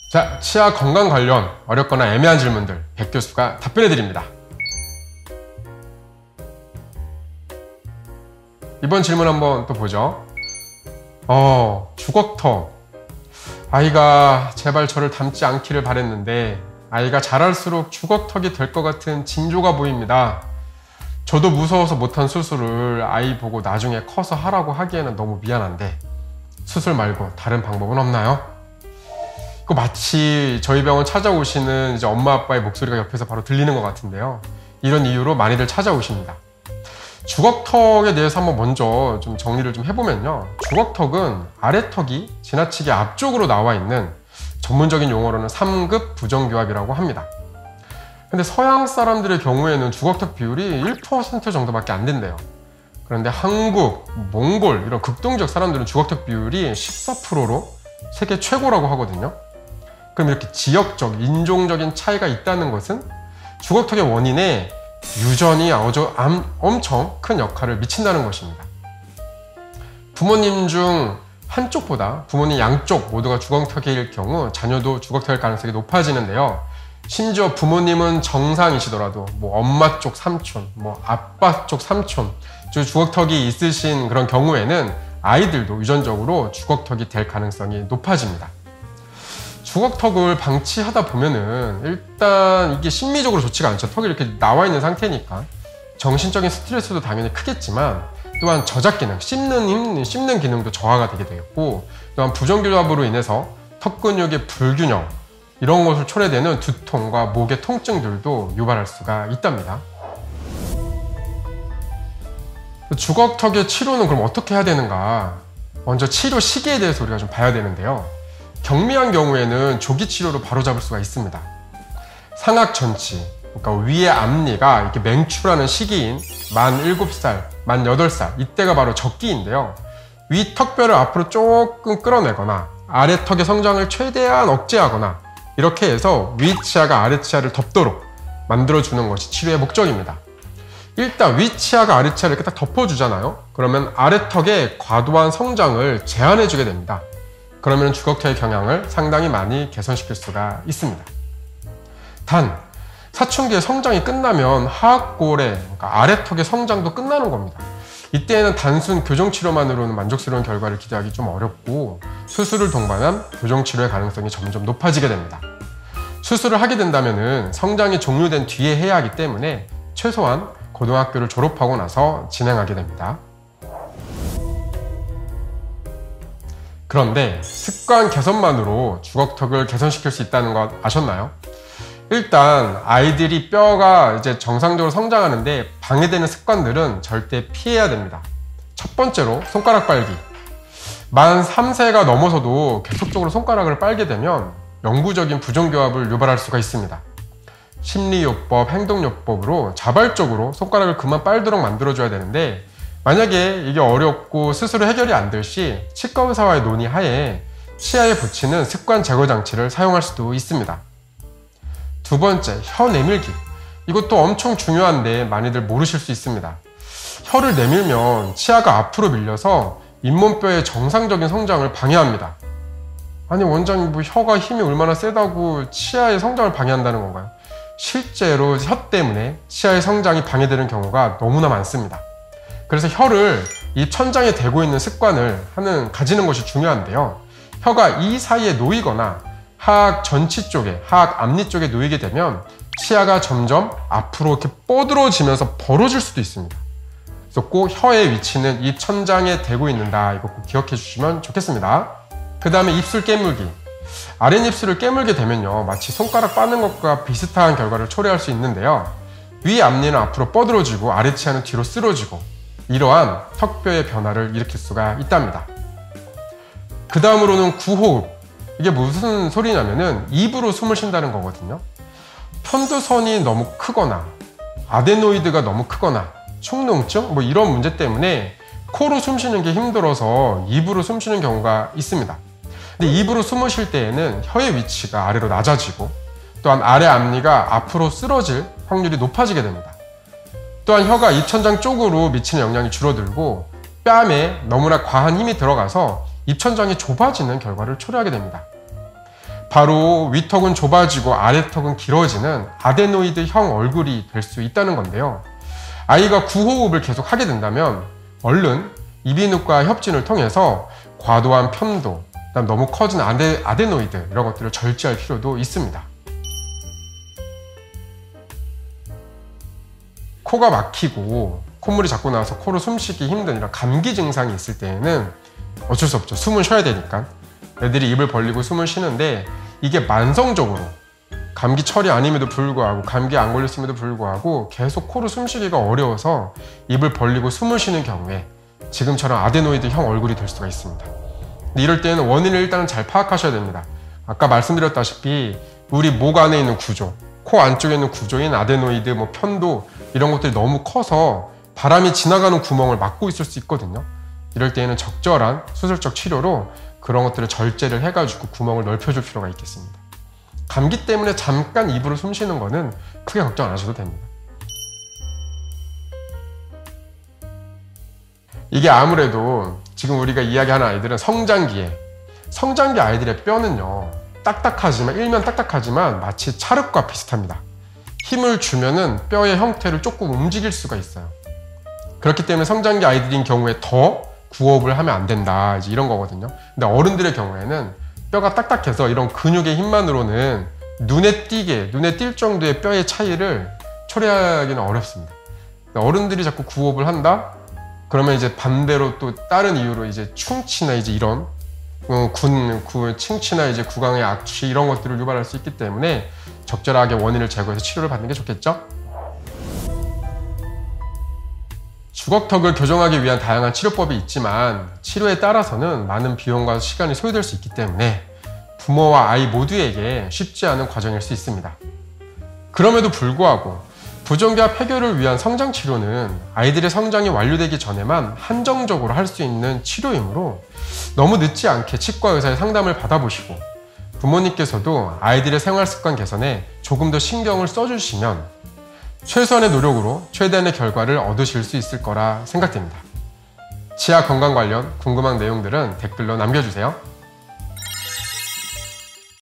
자, 치아 건강 관련 어렵거나 애매한 질문들 백 교수가 답변해 드립니다. 이번 질문 한번 또 보죠. 주걱턱. 아이가 제발 저를 닮지 않기를 바랬는데 아이가 자랄수록 주걱턱이 될 것 같은 징조가 보입니다. 저도 무서워서 못한 수술을 아이 보고 나중에 커서 하라고 하기에는 너무 미안한데 수술 말고 다른 방법은 없나요? 이거 마치 저희 병원 찾아오시는 이제 엄마 아빠의 목소리가 옆에서 바로 들리는 것 같은데요. 이런 이유로 많이들 찾아오십니다. 주걱턱에 대해서 한번 먼저 좀 정리를 좀 해보면요. 주걱턱은 아래턱이 지나치게 앞쪽으로 나와 있는 전문적인 용어로는 3급 부정교합이라고 합니다. 근데 서양 사람들의 경우에는 주걱턱 비율이 1% 정도밖에 안 된대요. 그런데 한국, 몽골 이런 극동적 사람들은 주걱턱 비율이 14%로 세계 최고라고 하거든요. 그럼 이렇게 지역적, 인종적인 차이가 있다는 것은 주걱턱의 원인에 유전이 아주 엄청 큰 역할을 미친다는 것입니다. 부모님 중 한쪽보다 부모님 양쪽 모두가 주걱턱일 경우 자녀도 주걱턱일 가능성이 높아지는데요. 심지어 부모님은 정상이시더라도 엄마 쪽 삼촌, 아빠 쪽 삼촌, 주걱턱이 있으신 그런 경우에는 아이들도 유전적으로 주걱턱이 될 가능성이 높아집니다. 주걱턱을 방치하다 보면은 일단 이게 심미적으로 좋지가 않죠. 턱이 이렇게 나와 있는 상태니까 정신적인 스트레스도 당연히 크겠지만 또한 저작 기능, 씹는 기능도 저하가 되게 되겠고 또한 부정교합으로 인해서 턱 근육의 불균형 이런 것을 초래되는 두통과 목의 통증들도 유발할 수가 있답니다. 주걱턱의 치료는 그럼 어떻게 해야 되는가? 먼저 치료 시기에 대해서 우리가 좀 봐야 되는데요. 경미한 경우에는 조기 치료로 바로잡을 수가 있습니다. 상악 전치, 그러니까 위의 앞니가 이렇게 맹출하는 시기인 만 7살, 만 8살 이때가 바로 적기인데요. 위 턱뼈를 앞으로 조금 끌어내거나 아래 턱의 성장을 최대한 억제하거나 이렇게 해서 위 치아가 아래 치아를 덮도록 만들어주는 것이 치료의 목적입니다. 일단 위 치아가 아래 치아를 이렇게 딱 덮어주잖아요. 그러면 아래 턱의 과도한 성장을 제한해주게 됩니다. 그러면 주걱턱의 경향을 상당히 많이 개선시킬 수가 있습니다. 단, 사춘기의 성장이 끝나면 하악골의 그러니까 아래턱의 성장도 끝나는 겁니다. 이때에는 단순 교정치료만으로는 만족스러운 결과를 기대하기 좀 어렵고 수술을 동반한 교정치료의 가능성이 점점 높아지게 됩니다. 수술을 하게 된다면 성장이 종료된 뒤에 해야 하기 때문에 최소한 고등학교를 졸업하고 나서 진행하게 됩니다. 그런데 습관 개선만으로 주걱턱을 개선시킬 수 있다는 것 아셨나요? 일단 아이들이 뼈가 이제 정상적으로 성장하는데 방해되는 습관들은 절대 피해야 됩니다. 첫 번째로 손가락 빨기. 만 3세가 넘어서도 계속적으로 손가락을 빨게 되면 영구적인 부정교합을 유발할 수가 있습니다. 심리요법, 행동요법으로 자발적으로 손가락을 그만 빨도록 만들어줘야 되는데 만약에 이게 어렵고 스스로 해결이 안 될 시 치과 의사와의 논의하에 치아에 붙이는 습관 제거 장치를 사용할 수도 있습니다. 두 번째, 혀 내밀기. 이것도 엄청 중요한데 많이들 모르실 수 있습니다. 혀를 내밀면 치아가 앞으로 밀려서 잇몸뼈의 정상적인 성장을 방해합니다. 아니 원장님 혀가 힘이 얼마나 세다고 치아의 성장을 방해한다는 건가요? 실제로 혀 때문에 치아의 성장이 방해되는 경우가 너무나 많습니다. 그래서 혀를 입 천장에 대고 있는 습관을 가지는 것이 중요한데요. 혀가 이 사이에 놓이거나 하악 전치 쪽에, 하악 앞니 쪽에 놓이게 되면 치아가 점점 앞으로 이렇게 뻗어지면서 벌어질 수도 있습니다. 그래서 꼭 혀의 위치는 입 천장에 대고 있는다. 이거 꼭 기억해 주시면 좋겠습니다. 그 다음에 입술 깨물기. 아랫입술을 깨물게 되면요, 마치 손가락 빠는 것과 비슷한 결과를 초래할 수 있는데요. 위 앞니는 앞으로 뻗어지고 아래 치아는 뒤로 쓸어지고 이러한 턱뼈의 변화를 일으킬 수가 있답니다. 그 다음으로는 구호흡. 이게 무슨 소리냐면은 입으로 숨을 쉰다는 거거든요. 편두선이 너무 크거나 아데노이드가 너무 크거나 축농증 이런 문제 때문에 코로 숨 쉬는 게 힘들어서 입으로 숨 쉬는 경우가 있습니다. 근데 입으로 숨을 쉴 때에는 혀의 위치가 아래로 낮아지고 또한 아래 앞니가 앞으로 쓰러질 확률이 높아지게 됩니다. 또한 혀가 입천장 쪽으로 미치는 영향이 줄어들고 뺨에 너무나 과한 힘이 들어가서 입천장이 좁아지는 결과를 초래하게 됩니다. 바로 위턱은 좁아지고 아래턱은 길어지는 아데노이드형 얼굴이 될 수 있다는 건데요. 아이가 구호흡을 계속 하게 된다면 얼른 이비인후과 협진을 통해서 과도한 편도, 그다음 너무 커진 아데노이드 이런 것들을 절제할 필요도 있습니다. 코가 막히고 콧물이 자꾸 나와서 코로 숨쉬기 힘든 이런 감기 증상이 있을 때에는 어쩔 수 없죠. 숨을 쉬어야 되니까 애들이 입을 벌리고 숨을 쉬는데, 이게 만성적으로 감기 철이 아님에도 불구하고 감기에 안 걸렸음에도 불구하고 계속 코로 숨쉬기가 어려워서 입을 벌리고 숨을 쉬는 경우에 지금처럼 아데노이드형 얼굴이 될 수가 있습니다. 근데 이럴 때는 원인을 일단은 잘 파악하셔야 됩니다. 아까 말씀드렸다시피 우리 목 안에 있는 구조, 코 안쪽에 있는 구조인 아데노이드, 편도 이런 것들이 너무 커서 바람이 지나가는 구멍을 막고 있을 수 있거든요. 이럴 때에는 적절한 수술적 치료로 그런 것들을 절제를 해가지고 구멍을 넓혀줄 필요가 있겠습니다. 감기 때문에 잠깐 입으로 숨 쉬는 거는 크게 걱정 안 하셔도 됩니다. 이게 아무래도 지금 우리가 이야기하는 아이들은 성장기 아이들의 뼈는요, 일면 딱딱하지만 마치 찰흙과 비슷합니다. 힘을 주면은 뼈의 형태를 조금 움직일 수가 있어요. 그렇기 때문에 성장기 아이들인 경우에 더 구호흡을 하면 안 된다, 이제 이런 거거든요. 근데 어른들의 경우에는 뼈가 딱딱해서 이런 근육의 힘만으로는 눈에 띌 정도의 뼈의 차이를 초래하기는 어렵습니다. 어른들이 자꾸 구호흡을 한다? 그러면 이제 반대로 또 다른 이유로 이제 충치나 이제 이런 충치나 이제 구강의 악취 이런 것들을 유발할 수 있기 때문에 적절하게 원인을 제거해서 치료를 받는 게 좋겠죠? 주걱턱을 교정하기 위한 다양한 치료법이 있지만 치료에 따라서는 많은 비용과 시간이 소요될 수 있기 때문에 부모와 아이 모두에게 쉽지 않은 과정일 수 있습니다. 그럼에도 불구하고 부종기압 해결을 위한 성장 치료는 아이들의 성장이 완료되기 전에만 한정적으로 할 수 있는 치료이므로 너무 늦지 않게 치과 의사의 상담을 받아보시고 부모님께서도 아이들의 생활 습관 개선에 조금 더 신경을 써주시면 최소한의 노력으로 최대한의 결과를 얻으실 수 있을 거라 생각됩니다. 치아 건강 관련 궁금한 내용들은 댓글로 남겨주세요.